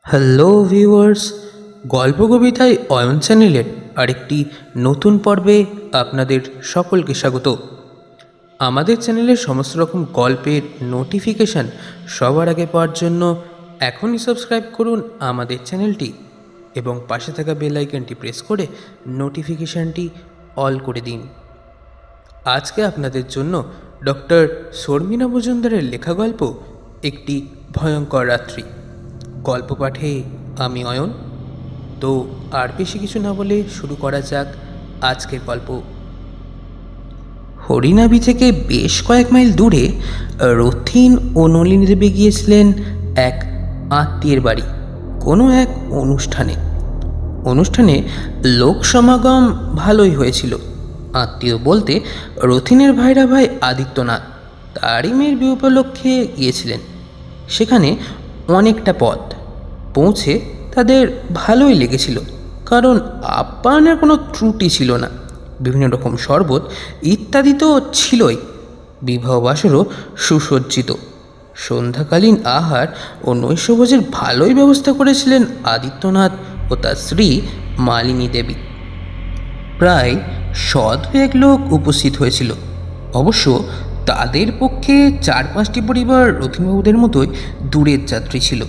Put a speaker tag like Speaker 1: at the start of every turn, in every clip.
Speaker 1: Hello viewers, গল্প কবিতায় অয়ন চ্যানেলের আরেকটি নতুন পর্বে আপনাদের সকলকে স্বাগত। আমাদের চ্যানেলের সমস্ত রকম গল্পের নোটিফিকেশান সবার আগে পাওয়ার জন্য এখনই সাবস্ক্রাইব করুন আমাদের চ্যানেলটি এবং পাশে থাকা বেল আইকনটি প্রেস করে নোটিফিকেশানটি অল করে দিন। আজকে আপনাদের জন্য ডক্টর শর্মিলা মজুমদারের লেখা গল্প একটি ভয়ঙ্কর রাত্রি। গল্প পাঠে আমি অয়ন। তো আর বেশি কিছু না বলে শুরু করা যাক আজকের গল্প। হরিনাভি থেকে বেশ কয়েক মাইল দূরে রথিন ও নলিনী দেবী গিয়েছিলেন এক আত্মীয়ের বাড়ি কোনো এক অনুষ্ঠানে লোক সমাগম ভালোই হয়েছিল। আত্মীয় বলতে রথিনের ভাইরা ভাই আদিত্যনাথ তারই মেয়ের বিয়ে উপলক্ষে গিয়েছিলেন। সেখানে অনেকটা পথ পৌঁছে তাদের ভালোই লেগেছিল, কারণ আপ্যায়নের কোনো ত্রুটি ছিল না। বিভিন্ন রকম শরবত ইত্যাদি তো ছিলই, বিবাহবাসরও সুসজ্জিত। সন্ধ্যাকালীন আহার ও নৈশভোজের ভালোই ব্যবস্থা করেছিলেন আদিত্যনাথ ও তার স্ত্রী মালিনী দেবী। প্রায় 100 লোক উপস্থিত হয়েছিল। অবশ্য তাদের পক্ষে 4-5টি পরিবার রথিনবাবুদের মতোই দূরের যাত্রী ছিল,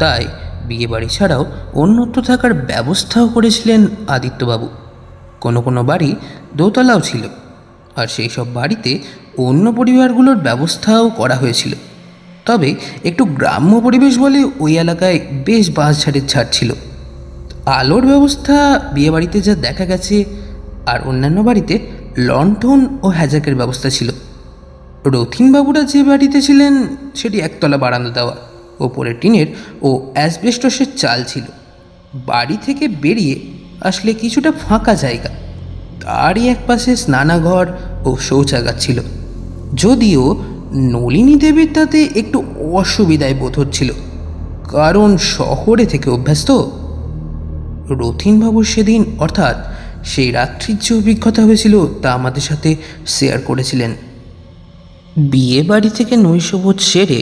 Speaker 1: তাই বিয়েবাড়ি ছাড়াও অন্যত্র থাকার ব্যবস্থাও করেছিলেন আদিত্যবাবু। কোনো কোনো বাড়ি দোতলাও ছিল, আর সেই সব বাড়িতে অন্য পরিবারগুলোর ব্যবস্থাও করা হয়েছিল। তবে একটু গ্রাম্য পরিবেশ বলে ওই এলাকায় বেশ বাঁশঝাড়ের ছাড় ছিল। আলোর ব্যবস্থা বিয়েবাড়িতে যা দেখা গেছে, আর অন্যান্য বাড়িতে লণ্ঠন ও হ্যাজাকের ব্যবস্থা ছিল। রথিনবাবুরা যে বাড়িতে ছিলেন সেটি একতলা বারান্দা দেওয়া, ওপরে টিনের ও অ্যাসবেস্টসের চাল ছিল। বাড়ি থেকে বেরিয়ে আসলে কিছুটা ফাঁকা জায়গা, তারই একপাশে স্নানাঘর ও শৌচাগার ছিল। যদিও নলিনী দেবীর তাতে একটু অসুবিধায় বোধ হচ্ছিল, কারণ শহরে থেকে অভ্যস্ত। রথিনবাবুর সেদিন অর্থাৎ সেই রাত্রির যে অভিজ্ঞতা হয়েছিল তা আমাদের সাথে শেয়ার করেছিলেন। বিয়ে বাড়ি থেকে নৈশভোজ সেরে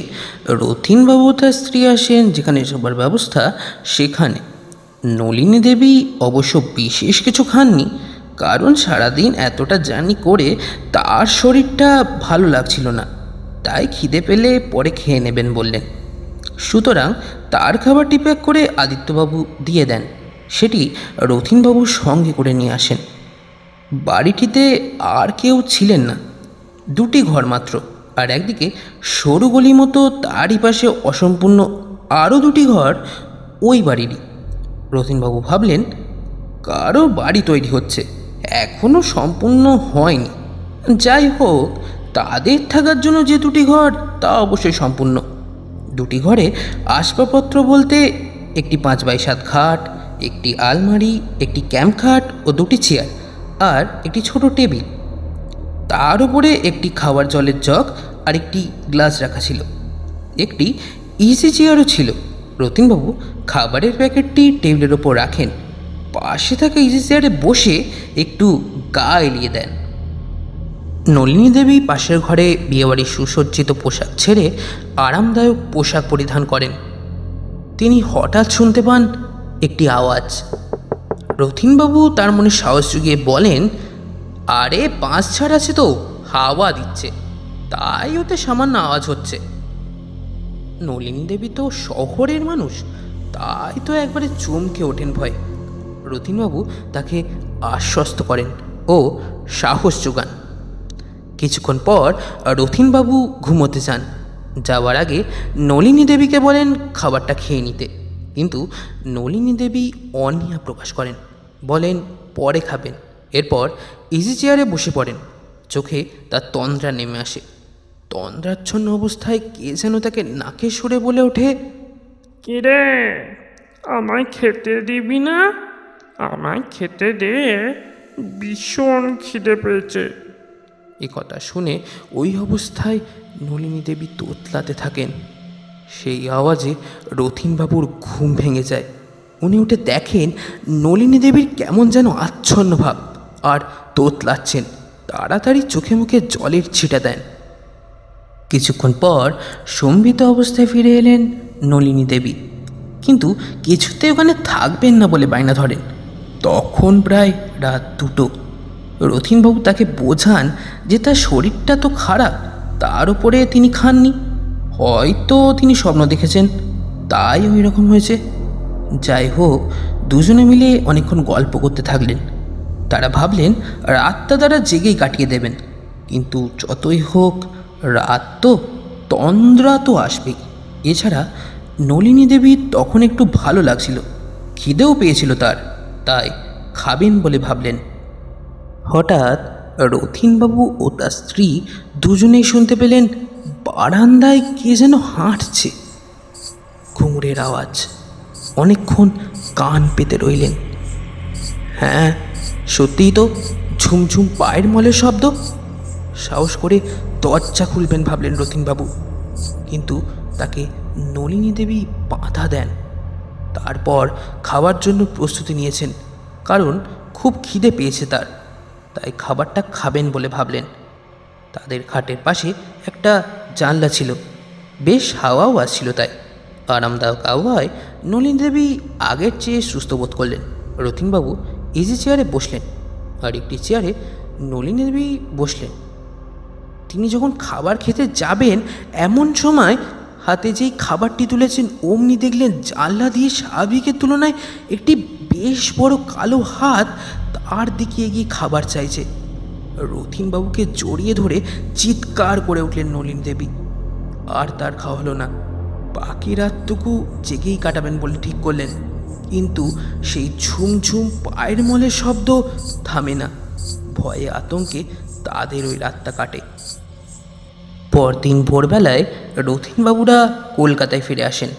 Speaker 1: রথিনবাবু তার স্ত্রী আসেন যেখানে সবার ব্যবস্থা সেখানে। নলিনী দেবী অবশ্য বিশেষ কিছু খাননি, কারণ সারাদিন এতটা জার্নি করে তার শরীরটা ভালো লাগছিল না, তাই খিদে পেলে পরে খেয়ে নেবেন বললেন। সুতরাং তার খাবারটি প্যাক করে আদিত্যবাবু দিয়ে দেন, সেটি রথিনবাবুর সঙ্গে করে নিয়ে আসেন। বাড়িটিতে আর কেউ ছিলেন না, 2টি ঘর মাত্র, আর একদিকে সরু গলি মতো, তারই পাশে অসম্পূর্ণ আরও 2টি ঘর ওই বাড়িরই। রথিনবাবু ভাবলেন কারো বাড়ি তৈরি হচ্ছে, এখনও সম্পূর্ণ হয়নি। যাই হোক, তাদের থাকার জন্য যে 2টি ঘর তা অবশ্যই সম্পূর্ণ। 2টি ঘরে আসবাবপত্র বলতে একটি 5x7 খাট, একটি আলমারি, একটি ক্যাম্প খাট ও 2টি চেয়ার, আর একটি ছোট টেবিল। তার উপরে একটি খাওয়ার জলের জগ আর একটি গ্লাস রাখা ছিল। একটি ইজি চেয়ারও ছিল। রথিনবাবু খাবারের প্যাকেটটি টেবিলের ওপর রাখেন, পাশে থাকা ইজি চেয়ারে বসে একটু গা এলিয়ে দেন। নলিনী দেবী পাশের ঘরে বিয়েবাড়ির সুসজ্জিত পোশাক ছেড়ে আরামদায়ক পোশাক পরিধান করেন। তিনি হঠাৎ শুনতে পান একটি আওয়াজ। রথিনবাবু তার মনে সাহস জুগিয়ে বলেন, আরে বাঁশ ছাড় আছে তো, হাওয়া দিচ্ছে, তাই ওতে সামান্য আওয়াজ হচ্ছে। নলিনী দেবী তো শহরের মানুষ, তাই তো একবারে চমকে ওঠেন ভয়। রথিনবাবু তাকে আশ্বস্ত করেন ও সাহস যোগান। কিছুক্ষণ পর রথিনবাবু ঘুমোতে যান। যাওয়ার আগে নলিনী দেবীকে বলেন খাবারটা খেয়ে নিতে, কিন্তু নলিনী দেবী অনীহা প্রকাশ করেন, বলেন পরে খাবেন। এরপর ইজি চেয়ারে বসে পড়েন। চোখে তার তন্দ্রা নেমে আসে। তন্দ্রাচ্ছন্ন অবস্থায় কে যেন তাকে নাকে সুরে বলে ওঠে,
Speaker 2: কিরে, আমায় খেতে দিবি না? আমায় খেতে দে, ভীষণ খিদে পেয়েছে।
Speaker 1: এ কথা শুনে ওই অবস্থায় নলিনী দেবী তোতলাতে থাকেন। সেই আওয়াজে রথিনবাবুর ঘুম ভেঙে যায়। উনি উঠে দেখেন নলিনী দেবীর কেমন যেন আচ্ছন্ন ভাব আর তোতলাচ্ছেন। তাড়াতাড়ি চোখে মুখে জলের ছিটা দেন। কিছুক্ষণ পর সম্বিত অবস্থায় ফিরে এলেন নলিনী দেবী। কিন্তু কিছুতে ওখানে থাকবেন না বলে বায়না ধরেন। তখন প্রায় রাত 2টো। রথিনবাবু তাকে বোঝান যে তার শরীরটা তো খারাপ, তার উপরে তিনি খাননি, হয়তো তিনি স্বপ্ন দেখেছেন, তাই ওই রকম হয়েছে। যাই হোক, দুজনে মিলে অনেকক্ষণ গল্প করতে থাকলেন। তারা ভাবলেন রাতটা তারা জেগেই কাটিয়ে দেবেন, কিন্তু যতই হোক রাত তো, তন্দ্রা তো আসবেই। এছাড়া নলিনী দেবীর তখন একটু ভালো লাগছিল, খিদেও পেয়েছিল তার, তাই খাবেন বলে ভাবলেন। হঠাৎ রথিনবাবু ও তার স্ত্রী দুজনেই শুনতে পেলেন বারান্দায় কে যেন হাঁটছে। ঘুঙুরের আওয়াজ। অনেকক্ষণ কান পেতে রইলেন। হ্যাঁ, সত্যিই তো, ঝুমঝুম পায়ের মলের শব্দ। সাহস করে দরজা খুলবেন ভাবলেন রথিনবাবু, কিন্তু তাকে নলিনী দেবী বাধা দেন। তারপর খাওয়ার জন্য প্রস্তুতি নিয়েছেন, কারণ খুব খিদে পেয়েছে তার, তাই খাবারটা খাবেন বলে ভাবলেন। তাদের খাটের পাশে একটা জানলা ছিল, বেশ হাওয়াও আসছিল, তাই আরামদায়ক আবহাওয়ায় নলিনী দেবী আগের চেয়ে সুস্থ বোধ করলেন। রথিনবাবু ইজি চেয়ারে বসলেন, আর একটি চেয়ারে নলিনী দেবী বসলেন। তিনি যখন খাবার খেতে যাবেন, এমন সময় হাতে যেই খাবারটি তুলেছেন, অমনি দেখলেন জানলা দিয়ে স্বাভাবিকের তুলনায় একটি বেশ বড় কালো হাত তার দিকে এগিয়ে খাবার চাইছে। রথিনবাবুকে জড়িয়ে ধরে চিৎকার করে উঠলেন নলিনী দেবী। আর তার খাওয়া হলো না। বাকি রাতটুকু জেগেই কাটাবেন বলে ঠিক করলেন, কিন্তু সেই ঝুমঝুম পায়ের মলের শব্দ থামে না। ভয়ে আতঙ্কে তাদের ওই রাতটা কাটে। পরদিন ভোরবেলায় রথিনবাবুরা কলকাতায় ফিরে আসেন,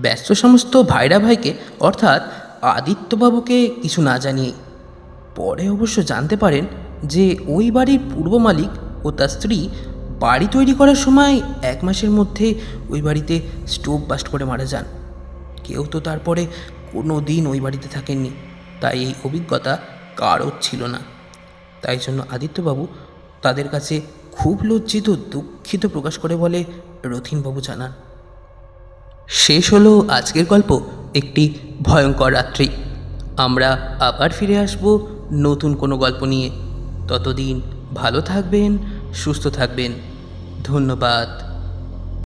Speaker 1: ব্যস্ত সমস্ত ভাইরা ভাইকে অর্থাৎ আদিত্যবাবুকে কিছু না জানিয়ে। পরে অবশ্য জানতে পারেন যে ওই বাড়ির পূর্ব মালিক ও তার স্ত্রী বাড়ি তৈরি করার সময় 1 মাসের মধ্যে ওই বাড়িতে স্টোভ বাস্ট করে মারা যান। কেউ তো তারপরে কোনো দিন ওই বাড়িতে থাকেননি, তাই এই অভিজ্ঞতা কারোর ছিল না। তাই জন্য আদিত্যবাবু তাদের কাছে খুব লজ্জিত, দুঃখিত প্রকাশ করে বলে রথিনবাবু জানান। শেষ হলো আজকের গল্প, একটি ভয়ঙ্কর রাত্রি। আমরা আবার ফিরে আসব নতুন কোনো গল্প নিয়ে। ততদিন ভালো থাকবেন, সুস্থ থাকবেন। ধন্যবাদ।